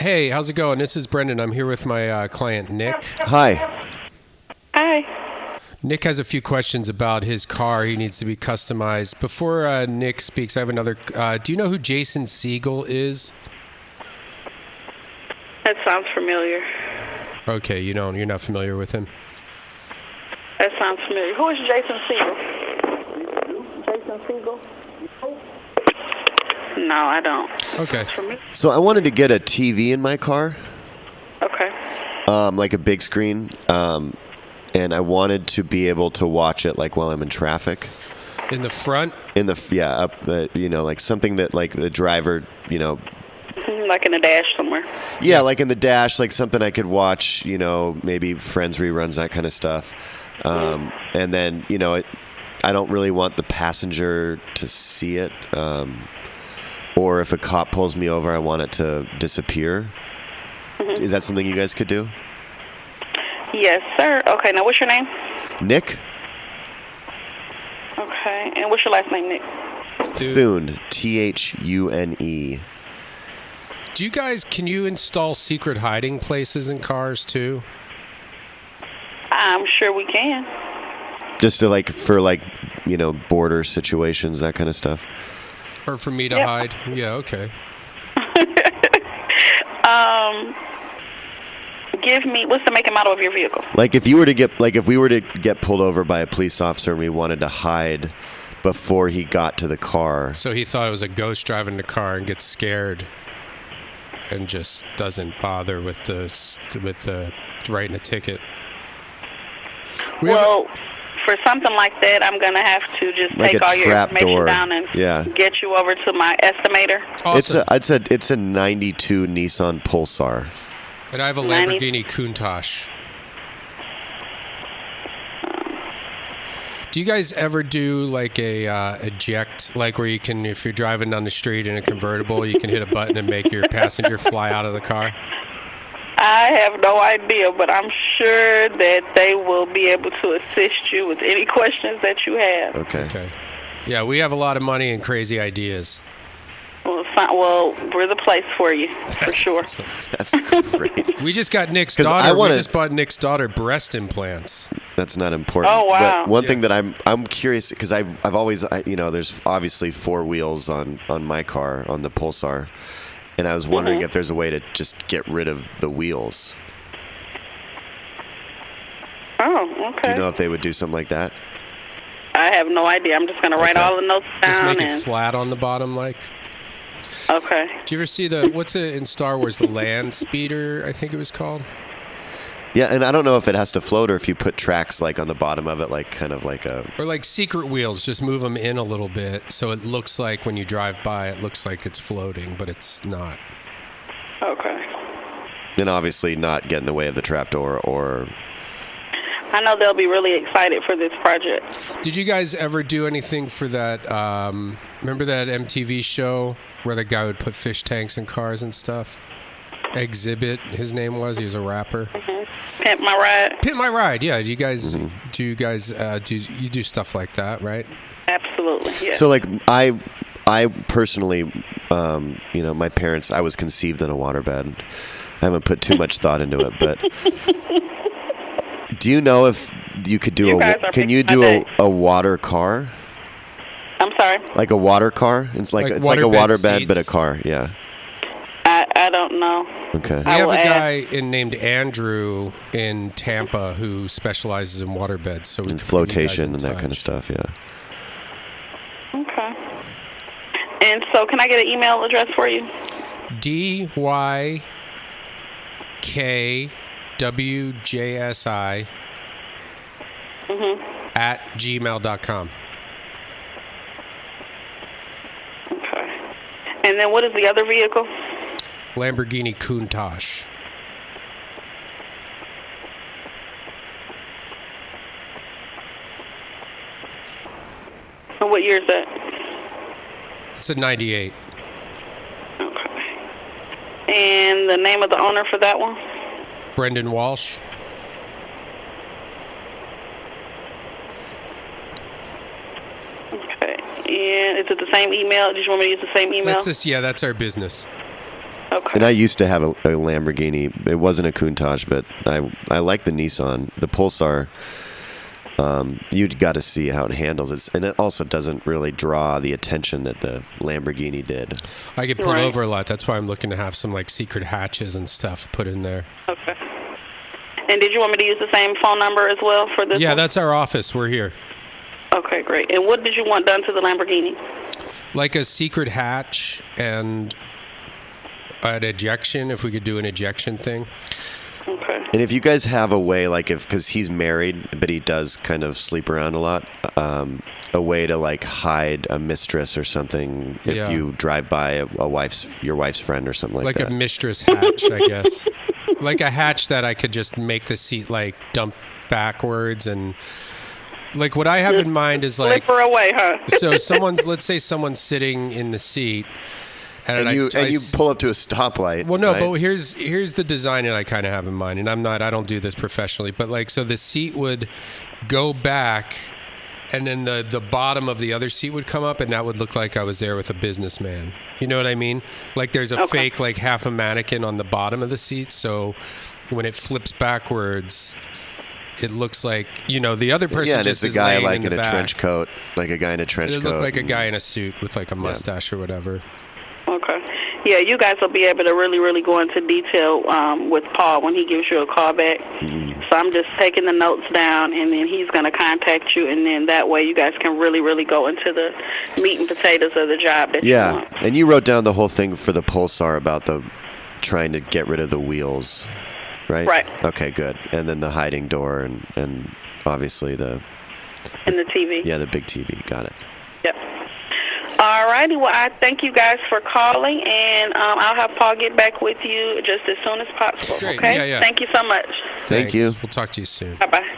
Hey, how's it going? This is Brendon. I'm here with my client, Nick. Hi. Hi. Nick has a few questions about his car. He needs to be customized. Before Nick speaks, I have another. Do you know who Jason Segel is? That sounds familiar. Okay, you don't. You're not familiar with him? That sounds familiar. Who is Jason Segel? Jason Segel? No, I don't. Okay. So I wanted to get a TV in my car. Okay. Like a big screen. And I wanted to be able to watch it like while I'm in traffic. In the front? Up the, like something that like the driver, Like in a dash somewhere. Yeah, like in the dash, like something I could watch, maybe Friends reruns, that kind of stuff. And then, I don't really want the passenger to see it. Or if a cop pulls me over, I want it to disappear. Mm-hmm. Is that something you guys could do? Yes, sir. Okay, now what's your name? Nick? Okay, and what's your last name, Nick? Thune. Thune. Do you guys, can you install secret hiding places in cars too? I'm sure we can. Just to for border situations, that kind of stuff. Or for me to hide? Yeah, okay. What's the make and model of your vehicle? If we were to get pulled over by a police officer and we wanted to hide before he got to the car. So he thought it was a ghost driving the car and gets scared and just doesn't bother with the writing a ticket. For something like that, I'm going to have to just take all your information down and get you over to my estimator. Awesome. It's a 92 Nissan Pulsar. And I have a Lamborghini Countach. Do you guys ever do like a eject, like where you can, if you're driving down the street in a convertible, you can hit a button and make your passenger fly out of the car? I have no idea, but I'm sure that they will be able to assist you with any questions that you have. Okay. Yeah, we have a lot of money and crazy ideas. Well, we're the place for you, for sure. Awesome. That's great. We just got Nick's daughter. We just bought Nick's daughter breast implants. That's not important. Oh, wow. But one thing that I'm curious, because I've always, there's obviously 4 wheels on my car, on the Pulsar. And I was wondering if there's a way to just get rid of the wheels. Oh, okay. Do you know if they would do something like that? I have no idea. I'm just going to write all the notes down. Just make it flat on the bottom, like? Okay. Do you ever see what's it in Star Wars, the Land Speeder, I think it was called? Yeah, and I don't know if it has to float or if you put tracks on the bottom of it, kind of like a... Or like secret wheels, just move them in a little bit so it looks like when you drive by, it looks like it's floating, but it's not. Okay. And obviously not get in the way of the trapdoor or... I know they'll be really excited for this project. Did you guys ever do anything for that, remember that MTV show where the guy would put fish tanks in cars and stuff? Exhibit, his name was. He was a rapper. Mm-hmm. Pimp My Ride. Pimp My Ride. Yeah. Do you guys do stuff like that? Right. Absolutely. Yeah. So I personally, my parents. I was conceived in a waterbed. I haven't put too much thought into it, but do you know if you could do Can you do a water car? I'm sorry. Like a water car? It's like a waterbed, but a car. Yeah. I don't know. Okay. We have a guy named Andrew in Tampa who specializes in waterbeds, so we can flotation and that kind of stuff. Yeah. Okay. And so, can I get an email address for you? DYKWJSI at gmail.com. Okay. And then, what is the other vehicle? Lamborghini Countach. And what year is that? It's a 98. Okay. And the name of the owner for that one? Brendan Walsh. Okay. And is it the same email? Did you want me to use the same email? That's our business. Okay. And I used to have a Lamborghini. It wasn't a Countach, but I like the Nissan, the Pulsar. You'd got to see how it handles it, and it also doesn't really draw the attention that the Lamborghini did. I get pulled over a lot. That's why I'm looking to have some like secret hatches and stuff put in there. Okay. And did you want me to use the same phone number as well for this? Yeah, one? that's our office. We're here. Okay, great. And what did you want done to the Lamborghini? Like a secret hatch and an ejection, if we could do an ejection thing. Okay. And if you guys have a way, like because he's married, but he does kind of sleep around a lot, a way to like hide a mistress or something if you drive by your wife's friend or something like that. Like a mistress hatch, I guess. Like a hatch that I could just make the seat like dump backwards and like what I have in mind is like slip her away, huh? So let's say someone's sitting in the seat. And you pull up to a stoplight. Well, no, right? but here's the design that I kind of have in mind, and I don't do this professionally, but like so the seat would go back, and then the bottom of the other seat would come up, and that would look like I was there with a businessman. You know what I mean? Like there's a fake like half a mannequin on the bottom of the seat, so when it flips backwards, it looks like the other person just is laying like in a trench coat, like a guy in a trench coat. It looked like a guy in a suit with like a mustache or whatever. Okay. Yeah, you guys will be able to really, really go into detail with Paul when he gives you a call back. Mm-hmm. So I'm just taking the notes down, and then he's going to contact you, and then that way you guys can really, really go into the meat and potatoes of the job that you want. Yeah, and you wrote down the whole thing for the Pulsar about the trying to get rid of the wheels, right? Right. Okay, good. And then the hiding door and obviously and the TV. Yeah, the big TV. Got it. Yep. All righty. Well, I thank you guys for calling, and I'll have Paul get back with you just as soon as possible. Great. Okay? Yeah. Thank you so much. Thank you. We'll talk to you soon. Bye-bye.